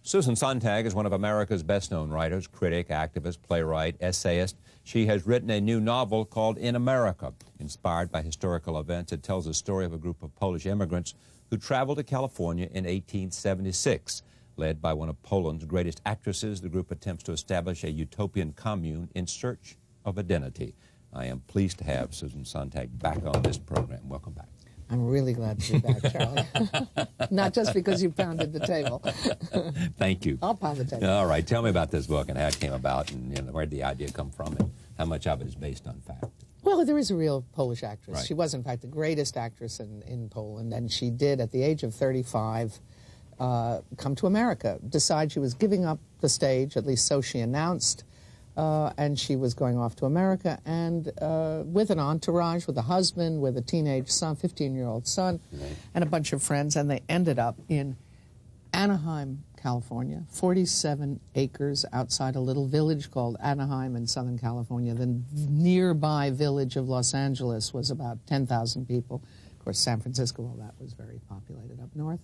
Susan Sontag is one of America's best-known writers, critic, activist, playwright, essayist. She has written a new novel called In America. Inspired by historical events, it tells the story of a group of Polish immigrants who traveled to California in 1876. Led by one of Poland's greatest actresses, the group attempts to establish a utopian commune in search of identity. I am pleased to have Susan Sontag back on this program. Welcome back. I'm really glad to be back, Charlie. Not just because you pounded the table. Thank you. I'll pound the table. All right. Tell me about this book and how it came about and where did the idea come from and how much of it is based on fact. Well, there is a real Polish actress. Right. She was, in fact, the greatest actress in Poland, and she did, at the age of 35, come to America, decide she was giving up the stage, at least so she announced, and she was going off to America, and with an entourage, with a husband, with a teenage son, 15-year-old son, and a bunch of friends, and they ended up in Anaheim, California, 47 acres outside a little village called Anaheim in Southern California. The nearby village of Los Angeles was about 10,000 people. Of course, San Francisco, well, that was very populated up north.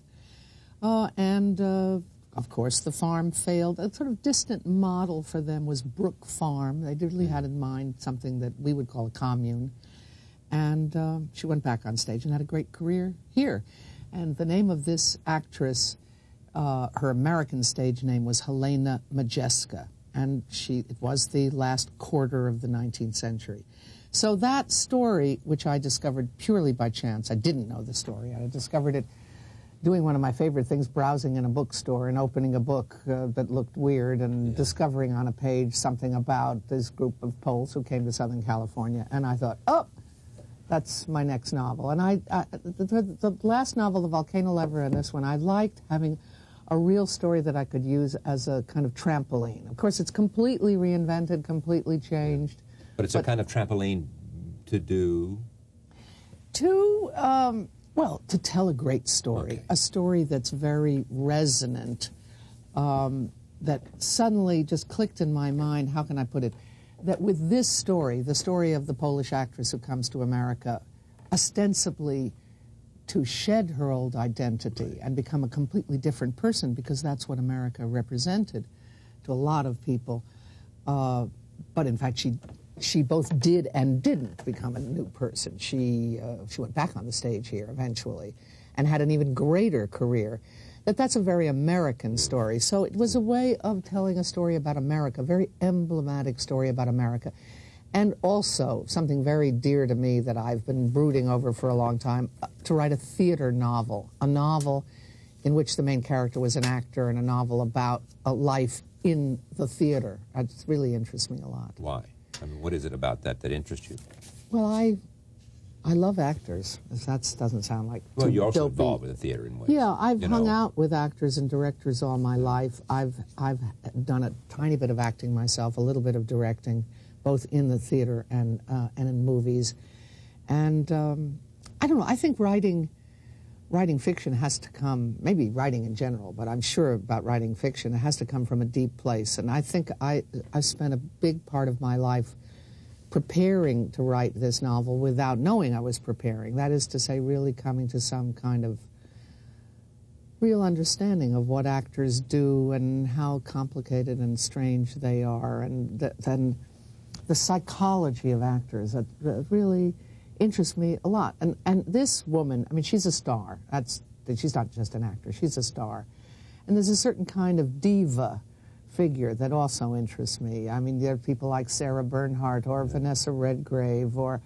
Of course, the farm failed. A sort of distant model for them was Brook Farm. They really had in mind something that we would call a commune. And she went back on stage and had a great career here. And the name of this actress, her American stage name was Helena Modjeska. And it was the last quarter of the 19th century. So that story, which I discovered purely by chance, I didn't know the story. I discovered it doing one of my favorite things, browsing in a bookstore and opening a book that looked weird and discovering on a page something about this group of Poles who came to Southern California. And I thought, oh, that's my next novel. And the last novel, The Volcano Lover, and this one, I liked having a real story that I could use as a kind of trampoline. Of course, it's completely reinvented, completely changed. But it's a kind of trampoline to do? Well, to tell a great story, a story that's very resonant, that suddenly just clicked in my mind, how can I put it, that with this story, the story of the Polish actress who comes to America, ostensibly to shed her old identity and become a completely different person, because that's what America represented to a lot of people. But in fact, she both did and didn't become a new person. She went back on the stage here eventually and had an even greater career. That's a very American story. So it was a way of telling a story about America, a very emblematic story about America. And also, something very dear to me that I've been brooding over for a long time, to write a theater novel, a novel in which the main character was an actor, and a novel about a life in the theater. It really interests me a lot. Why? I mean, what is it about that interests you? Well, I love actors. That doesn't sound like well, you're also dopey. Involved with the theater in ways. Yeah, I've hung out with actors and directors all my life. I've done a tiny bit of acting myself, a little bit of directing, both in the theater and in movies. And I don't know. I think writing fiction has to come, maybe writing in general, but I'm sure about writing fiction, it has to come from a deep place. And I think I spent a big part of my life preparing to write this novel without knowing I was preparing. That is to say, really coming to some kind of real understanding of what actors do and how complicated and strange they are, and then the psychology of actors that really interests me a lot. And this woman, I mean, she's a star. She's not just an actor, she's a star. And there's a certain kind of diva figure that also interests me. I mean, there are people like Sarah Bernhardt or Vanessa Redgrave or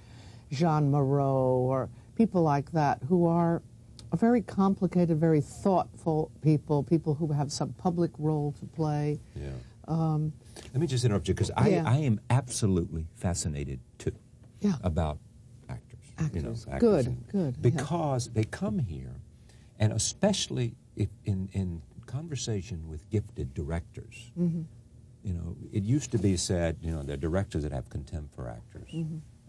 Jean Moreau or people like that who are a very complicated, very thoughtful people who have some public role to play. Yeah. Let me just interrupt you, because I am absolutely fascinated, too, about actors. Actors. Actors Good. Because they come here, and especially if in conversation with gifted directors, it used to be said, there are directors that have contempt for actors,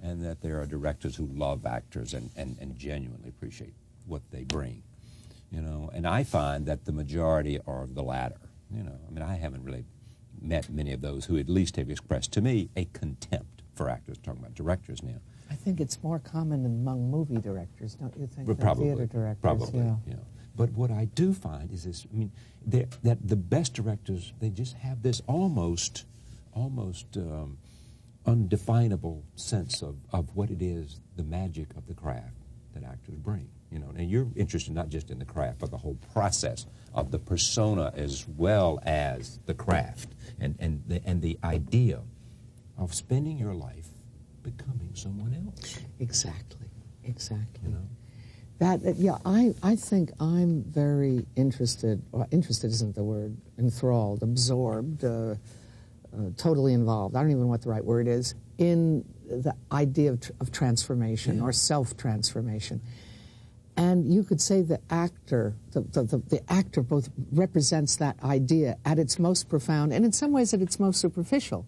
and that there are directors who love actors and genuinely appreciate what they bring, and I find that the majority are the latter. I mean, I haven't really met many of those who at least have expressed to me a contempt for actors. Talking about directors now. I think it's more common among movie directors, don't you think, But than probably, theater directors? Probably, yeah. But what I do find is this, I mean, that the best directors, they just have this almost undefinable sense of what it is, the magic of the craft that actors bring. You know, and you're interested not just in the craft, but the whole process of the persona as well as the craft, and the idea of spending your life becoming someone else. Exactly. You know? I think I'm very interested, or interested isn't the word, enthralled, absorbed, totally involved, I don't even know what the right word is, in the idea of transformation or self-transformation. And you could say the actor, the actor both represents that idea at its most profound and in some ways at its most superficial,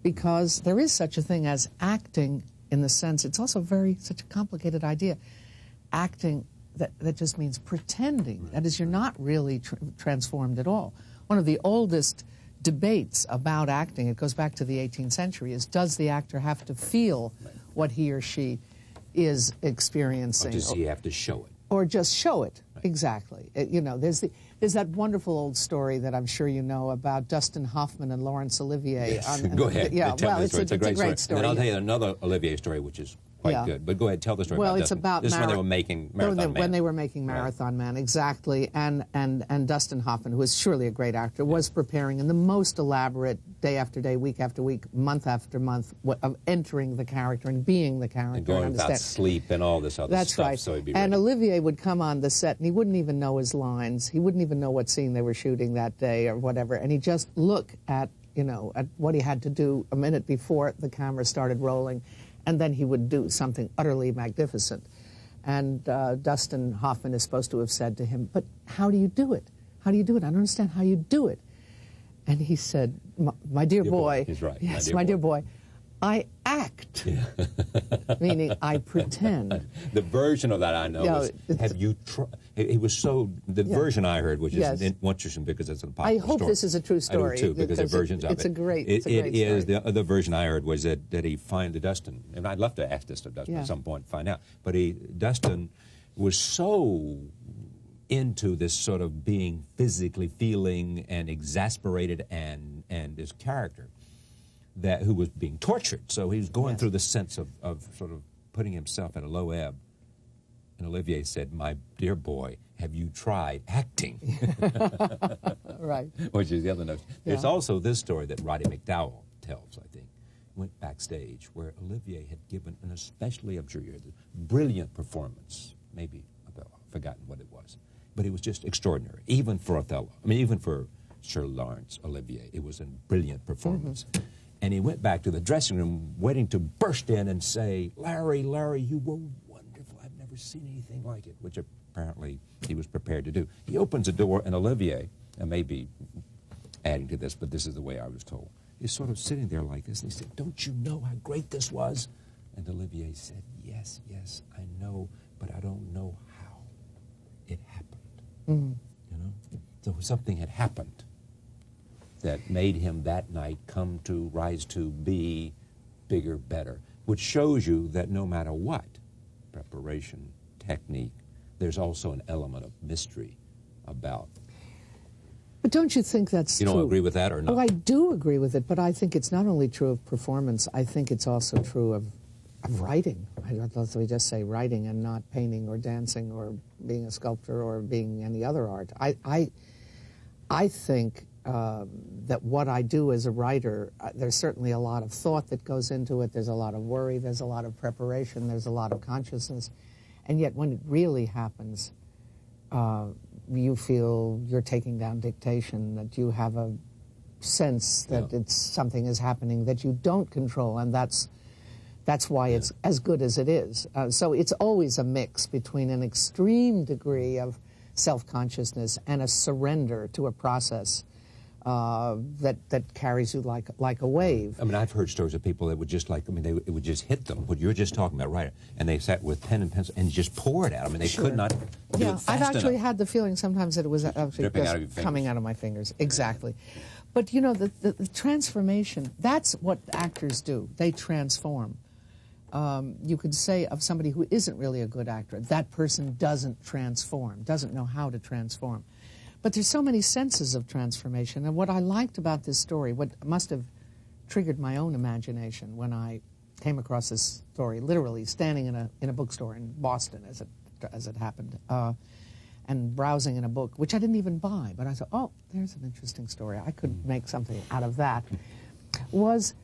because there is such a thing as acting in the sense, it's also such a complicated idea. Acting, that just means pretending. That is, you're not really transformed at all. One of the oldest debates about acting, it goes back to the 18th century, is does the actor have to feel what he or she is experiencing? Or does he have to show it? Or just show it, right. Exactly. You know, there's that wonderful old story that I'm sure you know about Dustin Hoffman and Laurence Olivier. Yes. Go ahead. Yeah, well, it's a great story. And I'll tell you another Olivier story, which is quite good. But go ahead, tell the story well, about it's Dustin. about this is when they were making Marathon Man. When they were making Marathon Man, exactly. And Dustin Hoffman, who is surely a great actor, was preparing in the most elaborate, day after day, week after week, month after month, of entering the character and being the character. And going without sleep and all this other That's stuff. Right. So he'd be and ready. Olivier would come on the set, and he wouldn't even know his lines. He wouldn't even know what scene they were shooting that day or whatever. And he'd just look at what he had to do a minute before the camera started rolling, and then he would do something utterly magnificent. And Dustin Hoffman is supposed to have said to him, "But how do you do it? How do you do it? I don't understand how you do it." And he said, my dear boy, he's right. Yes, my dear boy, I act, meaning I pretend. The version of that I know is, have you tried? It was so, the version I heard, which is interesting because it's a popular story. I hope this is a true story. I do too, because there are versions of it. It's a great is. story. The other version I heard was that he find Dustin, and I'd love to ask this to Dustin at some point and find out, but Dustin was so into this sort of being physically feeling and exasperated and his character, who was being tortured. So he was going through the sense of sort of putting himself at a low ebb. And Olivier said, "My dear boy, have you tried acting?" Right. Which is the other notion. There's also this story that Roddy McDowell tells, I think. Went backstage where Olivier had given an especially, I'm sure you heard, brilliant performance. Maybe I've forgotten what it was. But it was just extraordinary, even for Othello. I mean, even for Sir Laurence Olivier, it was a brilliant performance. Mm-hmm. And he went back to the dressing room waiting to burst in and say, Larry, you were wonderful. I've never seen anything like it, which apparently he was prepared to do. He opens the door, and Olivier, and maybe adding to this, but this is the way I was told, is sort of sitting there like this, and he said, "Don't you know how great this was?" And Olivier said, yes, I know, but I don't know how it happened. Mm-hmm. You know? So something had happened that made him that night rise to be bigger, better, which shows you that no matter what, preparation, technique, there's also an element of mystery about. But don't you think that's true? You don't agree with that or not? Oh, I do agree with it, but I think it's not only true of performance, I think it's also true of writing. I don't know if we just say writing and not painting or dancing or being a sculptor or being any other art. I think that what I do as a writer, there's certainly a lot of thought that goes into it. There's a lot of worry. There's a lot of preparation. There's a lot of consciousness. And yet when it really happens, you feel you're taking down dictation, that you have a sense that something is happening that you don't control, and that's why it's as good as it is. So it's always a mix between an extreme degree of self-consciousness and a surrender to a process that carries you like a wave. I mean, I've heard stories of people that would just it would just hit them, what you're just talking about, right? And they sat with pen and pencil and just pour it out. I mean, they could not do it fast I've actually enough. had the feeling sometimes that it was actually just coming out of my fingers. Exactly. But, you know, the transformation, that's what actors do. They transform. you could say of somebody who isn't really a good actor, that person doesn't transform, doesn't know how to transform. But there's so many senses of transformation, and what I liked about this story, what must have triggered my own imagination when I came across this story, literally standing in a bookstore in Boston, as it happened, and browsing in a book, which I didn't even buy, but I thought, oh, there's an interesting story. I could make something out of that, was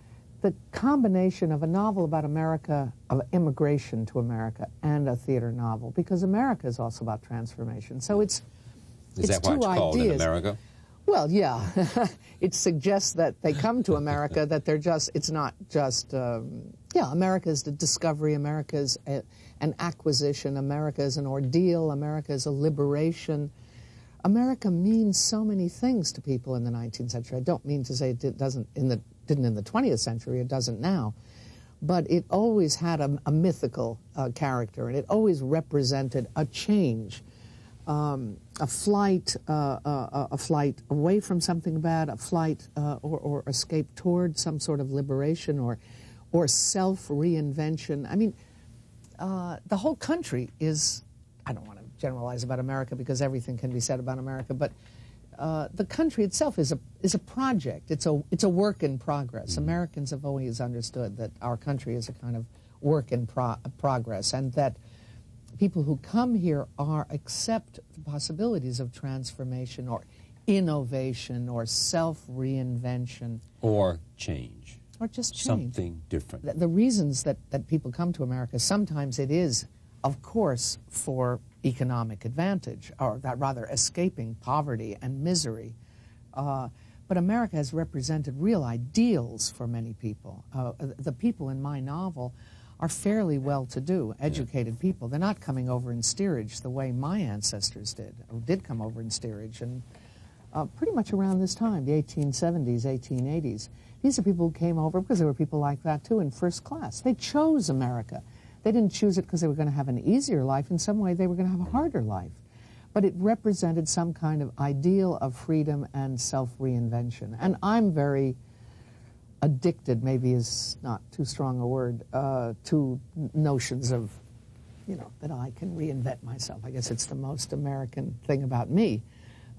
the combination of a novel about America, of immigration to America, and a theater novel, because America is also about transformation. So it's Is that why it's called In America? Well, yeah. It suggests that they come to America, that they're just, it's not just, America is the discovery, America is an acquisition, America is an ordeal, America is a liberation. America means so many things to people in the 19th century. I don't mean to say it didn't in the 20th century, it doesn't now. But it always had a mythical character, and it always represented a change. A flight away from something bad, a flight or escape toward some sort of liberation or self-reinvention. I mean, the whole country is, I don't want to generalize about America because everything can be said about America, but the country itself is a project. It's a work in progress. Mm-hmm. Americans have always understood that our country is a kind of work in progress, and that people who come here accept the possibilities of transformation or innovation or self-reinvention. Or change. Or just change. Something different. The reasons that people come to America, sometimes it is, of course, for economic advantage, or that rather escaping poverty and misery. But America has represented real ideals for many people. The people in my novel are fairly well-to-do, educated people. They're not coming over in steerage the way my ancestors did, or did come over in steerage, and pretty much around this time, the 1870s, 1880s. These are people who came over, because there were people like that too, in first class. They chose America. They didn't choose it because they were going to have an easier life. In some way, they were going to have a harder life. But it represented some kind of ideal of freedom and self-reinvention. And I'm very addicted, maybe is not too strong a word, to notions of, that I can reinvent myself. I guess it's the most American thing about me.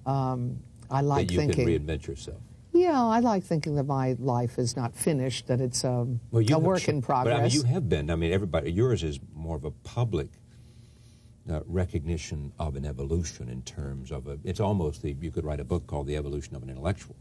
I like thinking... That you can reinvent yourself. Yeah, I like thinking that my life is not finished, that it's a work in progress. But I mean, you have been. I mean, everybody, yours is more of a public recognition of an evolution in terms of it's almost, you could write a book called The Evolution of an Intellectual,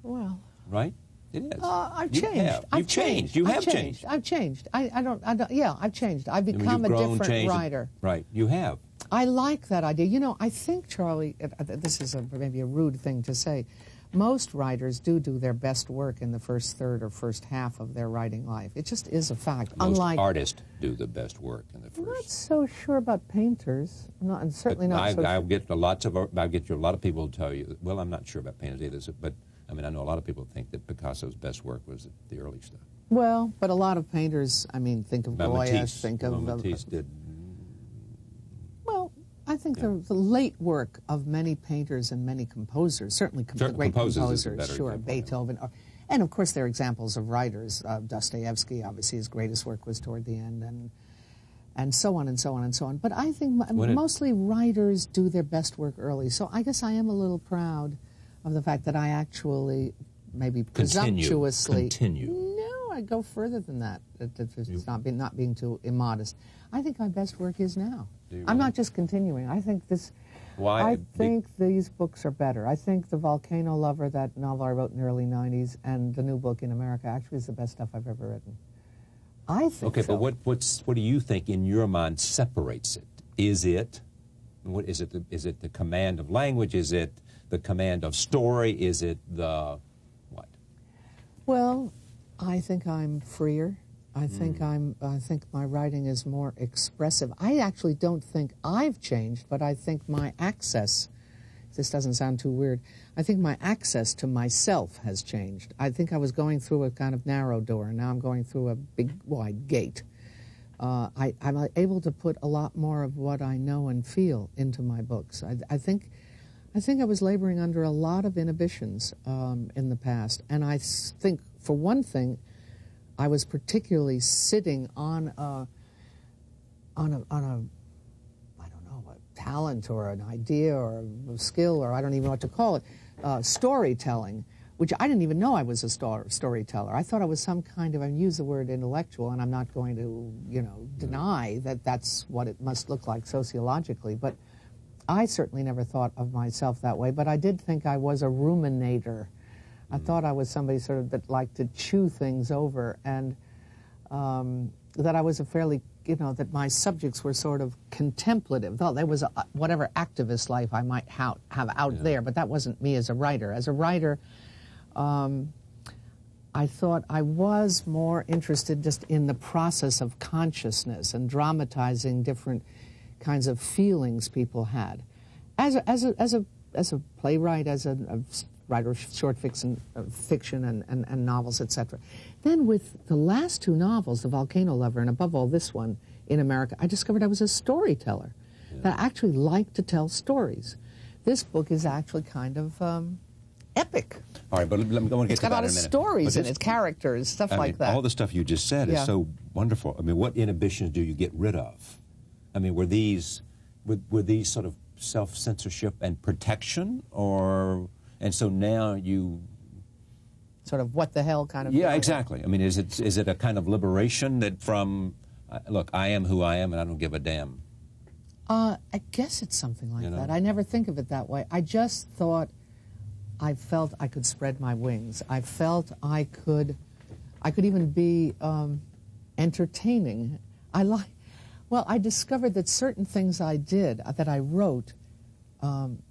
Well... Right? It is. I've changed. I've changed. You have changed. I've changed. I've changed. I've become a different writer. Right, you have. I like that idea. I think, Charlie, this is maybe a rude thing to say, most writers do their best work in the first third or first half of their writing life. It just is a fact. Most artists do the best work in the first. I'm not so sure about painters. And certainly not. I get a lot of people to tell you. Well, I'm not sure about painters either. But I mean, I know a lot of people think that Picasso's best work was the early stuff. Well, but a lot of painters. I mean, think of Goya. Think of Matisse did. Well, I think the late work of many painters and many composers, certainly the great composers, sure, Beethoven, and of course there are examples of writers. Dostoevsky, obviously, his greatest work was toward the end, and so on and so on and so on. But I think mostly writers do their best work early. So I guess I am a little proud of the fact that I actually, maybe presumptuously... Continue. No, I go further than that. It's not being too immodest. I think my best work is now. I'm not just continuing. I think this... Why? I think these books are better. I think The Volcano Lover, that novel I wrote in the early 90s, and the new book In America actually is the best stuff I've ever written. I think Okay, so. but what do you think in your mind separates it? Is it the command of language? Is it the command of story? Is it the what? Well, I think I'm freer. I think my writing is more expressive. I actually don't think I've changed, but I think my access, this doesn't sound too weird, I think my access to myself has changed. I think I was going through a kind of narrow door, and now I'm going through a big, wide gate. I'm able to put a lot more of what I know and feel into my books. I think I was laboring under a lot of inhibitions in the past, and I think, for one thing, I was particularly sitting on a I don't know, a talent or an idea or a skill, or I don't even know what to call it, storytelling, which I didn't even know I was a storyteller. I thought I was some kind of, I use the word intellectual, and I'm not going to, deny that that's what it must look like sociologically, but I certainly never thought of myself that way, but I did think I was a ruminator. I thought I was somebody sort of that liked to chew things over, and that I was a fairly, that my subjects were sort of contemplative. Though there was whatever activist life I might have out there, but that wasn't me as a writer. As a writer, I thought I was more interested just in the process of consciousness and dramatizing different kinds of feelings people had. As a playwright, as a writer of short fiction and novels, etc. Then with the last two novels, The Volcano Lover and above all this one, In America, I discovered I was a storyteller, that I actually liked to tell stories. This book is actually kind of epic. All right, but I want to get to that in a minute. It's got a lot of stories in it, characters, stuff like that. All the stuff you just said is so wonderful. I mean, what inhibitions do you get rid of? I mean, were these sort of self-censorship and protection, or... And so now you... Sort of what the hell kind of... Yeah, exactly. I mean, is it a kind of liberation that from, look, I am who I am and I don't give a damn? I guess it's something like that. I never think of it that way. I just thought, I felt I could spread my wings. I felt I could even be entertaining. I discovered that certain things I did, that I wrote,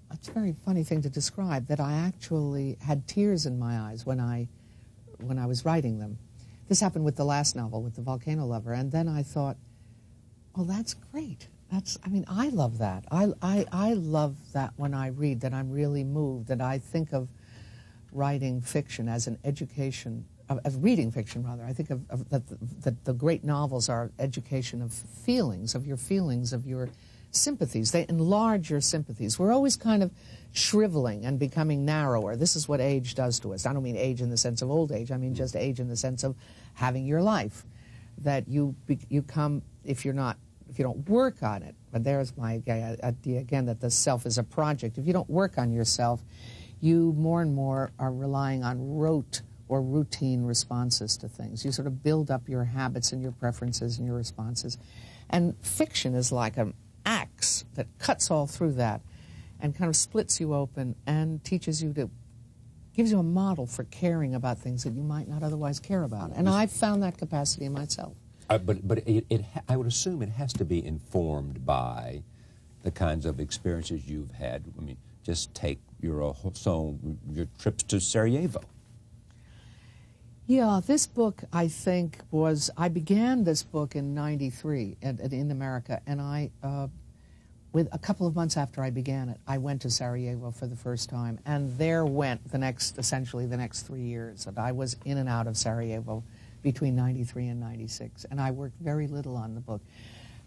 it's a very funny thing to describe, that I actually had tears in my eyes when I was writing them. This happened with the last novel, with The Volcano Lover, and then I thought, oh, that's great. I love that. I love that when I read, that I'm really moved, that I think of writing fiction as an education, of reading fiction, rather. I think that the great novels are education of feelings, of your sympathies. They enlarge your sympathies. We're always kind of shriveling and becoming narrower. This is what age does to us. I don't mean age in the sense of old age. I mean just age in the sense of having your life. That you come, if you don't work on it, but there's my idea again, that the self is a project. If you don't work on yourself, you more and more are relying on rote or routine responses to things. You sort of build up your habits and your preferences and your responses. And fiction is like an axe that cuts all through that and kind of splits you open and teaches you gives you a model for caring about things that you might not otherwise care about. And I've found that capacity in myself. But I would assume it has to be informed by the kinds of experiences you've had. I mean, just take your trips to Sarajevo. Yeah, this book, I think, I began this book in '93 in America, and with a couple of months after I began it, I went to Sarajevo for the first time, and there went essentially the next 3 years. And I was in and out of Sarajevo between '93 and '96, and I worked very little on the book.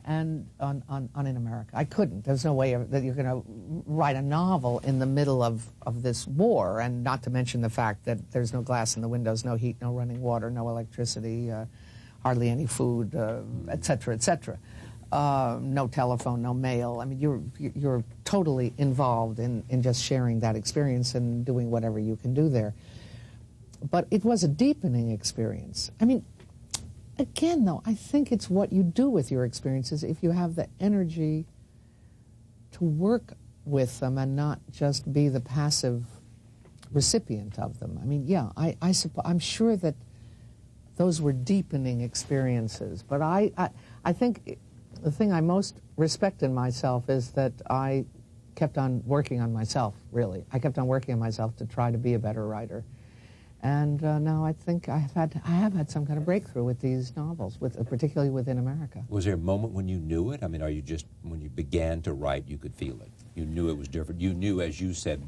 And on In America, I couldn't. There's no way that you're going to write a novel in the middle of this war, and not to mention the fact that there's no glass in the windows, no heat, no running water, no electricity, hardly any food, et cetera, et cetera. No telephone, no mail. I mean, you're totally involved in just sharing that experience and doing whatever you can do there. But it was a deepening experience. I mean, again, though, I think it's what you do with your experiences if you have the energy to work with them and not just be the passive recipient of them. I mean, yeah, I'm sure that those were deepening experiences. But I think the thing I most respect in myself is that I kept on working on myself, really. I kept on working on myself to try to be a better writer. And now I think I have had some kind of breakthrough with these novels, particularly within America. Was there a moment when you knew it? I mean, when you began to write, you could feel it? You knew it was different? You knew, as you said,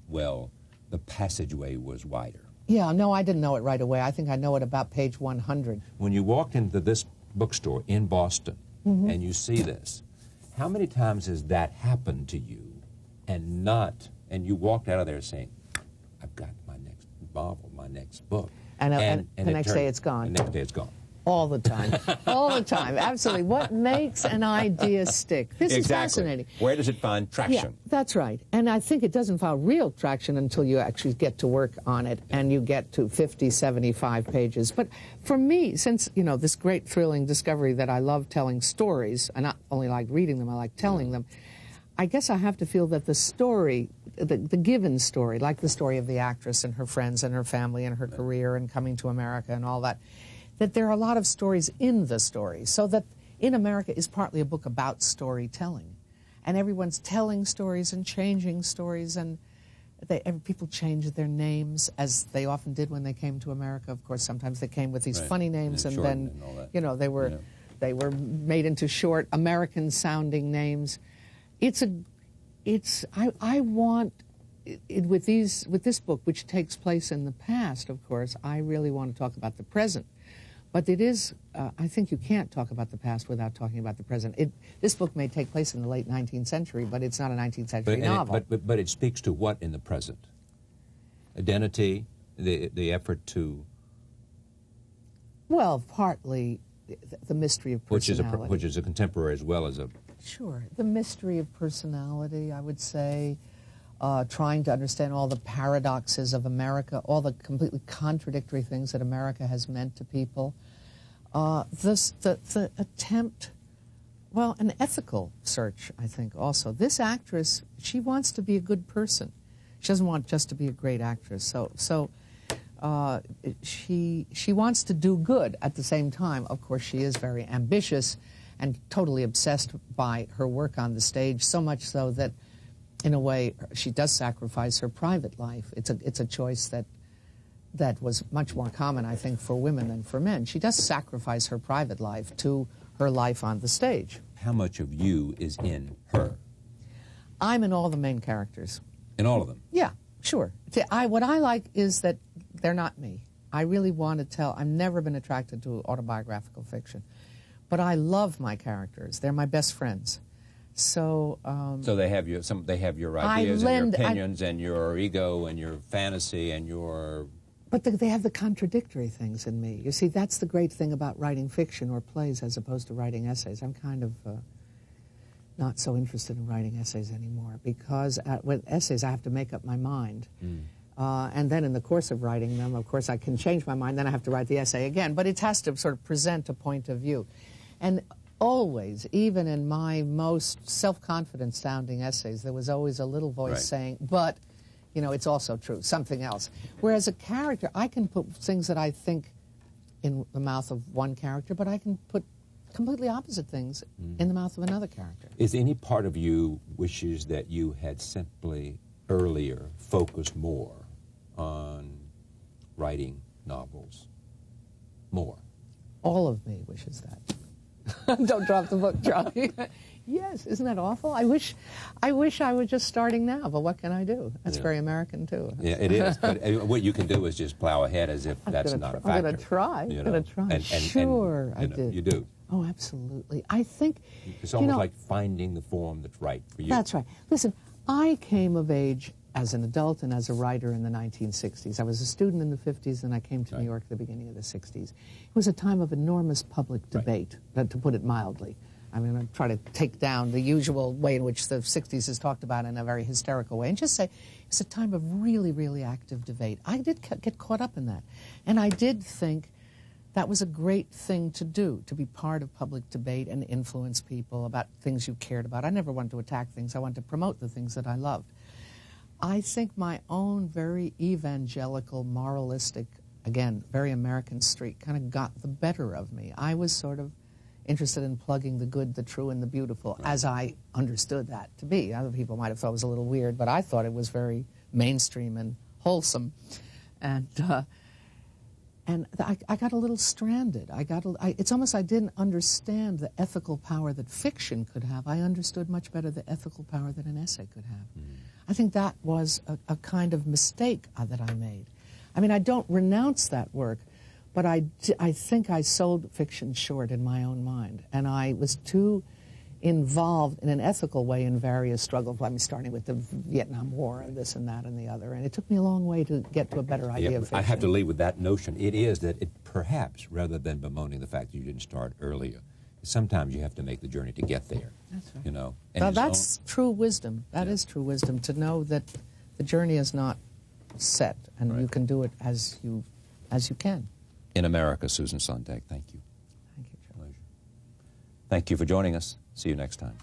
well, the passageway was wider? Yeah, no, I didn't know it right away. I think I know it about page 100. When you walked into this bookstore in Boston and you see this, how many times has that happened to you and you walked out of there saying, I've got my next novel, my next book? And the next day it's gone. The next day it's gone. All the time. All the time. Absolutely. What makes an idea stick? This is fascinating. Where does it find traction? Yeah, that's right. And I think it doesn't find real traction until you actually get to work on it and you get to 50, 75 pages. But for me, since, you know, this great thrilling discovery that I love telling stories, I not only like reading them, I like telling them, I guess I have to feel that the story, the given story, like the story of the actress and her friends and her family and her career and coming to America and all that, that there are a lot of stories in the story, so that In America is partly a book about storytelling. And everyone's telling stories and changing stories, and people change their names, as they often did when they came to America. Of course, sometimes they came with these funny names, and then, you know, they were made into short American-sounding names. I want with this book, which takes place in the past, of course, I really want to talk about the present. But it is, I think you can't talk about the past without talking about the present. This book may take place in the late 19th century, but it's not a 19th century novel. But it speaks to what in the present? Identity, the effort to... Well, partly the mystery of personality. Which is a contemporary as well as a... Sure. The mystery of personality, I would say, trying to understand all the paradoxes of America, all the completely contradictory things that America has meant to people. The attempt, well, an ethical search, I think, also. This actress, she wants to be a good person. She doesn't want just to be a great actress. So she wants to do good at the same time. Of course, she is very ambitious and totally obsessed by her work on the stage, so much so that, in a way, she does sacrifice her private life. It's a choice that was much more common, I think, for women than for men. She does sacrifice her private life to her life on the stage. How much of you is in her? I'm in all the main characters. In all of them? Yeah, sure. What I like is that they're not me. I really want to tell. I've never been attracted to autobiographical fiction. But I love my characters. They're my best friends. So they have your ideas and your opinions and your ego and your fantasy and your... But they have the contradictory things in me. You see, that's the great thing about writing fiction or plays as opposed to writing essays. I'm kind of not so interested in writing essays anymore because with essays I have to make up my mind. And then in the course of writing them, of course, I can change my mind, then I have to write the essay again. But it has to sort of present a point of view. And always, even in my most self-confident-sounding essays, there was always a little voice saying, but, you know, it's also true, something else. Whereas a character, I can put things that I think in the mouth of one character, but I can put completely opposite things in the mouth of another character. Is any part of you wishes that you had simply earlier focused more on writing novels? More? All of me wishes that. Don't drop the book, Charlie. Yes, isn't that awful? I wish I was just starting now, but what can I do? That's very American, too. Yeah, it is. But what you can do is just plow ahead as if that's not a factor. I'm going to try. I'm going to try. Sure, I did. You do. Oh, absolutely. I think... It's almost like finding the form that's right for you. That's right. Listen, I came of age as an adult and as a writer in the 1960s. I was a student in the 50s, and I came to New York at the beginning of the 60s. It was a time of enormous public debate, to put it mildly. I mean, I'm trying to take down the usual way in which the 60s is talked about in a very hysterical way and just say it's a time of really, really active debate. I did get caught up in that. And I did think that was a great thing to do, to be part of public debate and influence people about things you cared about. I never wanted to attack things. I wanted to promote the things that I loved. I think my own very evangelical, moralistic, again, very American streak kind of got the better of me. I was sort of interested in plugging the good, the true, and the beautiful, as I understood that to be. Other people might have thought it was a little weird, but I thought it was very mainstream and wholesome. And I got a little stranded. It's almost I didn't understand the ethical power that fiction could have. I understood much better the ethical power that an essay could have. I think that was a kind of mistake that I made. I mean, I don't renounce that work, but I think I sold fiction short in my own mind. And I was too involved in an ethical way in various struggles. I mean, starting with the Vietnam War and this and that and the other. And it took me a long way to get to a better idea of fiction. I have to leave with that notion. It is that it perhaps, rather than bemoaning the fact that you didn't start earlier, sometimes you have to make the journey to get there. That's right. You know, and that's true wisdom. That is true wisdom, to know that the journey is not set, and you can do it as you can. In America, Susan Sontag, thank you. Thank you, Joe. Thank you for joining us. See you next time.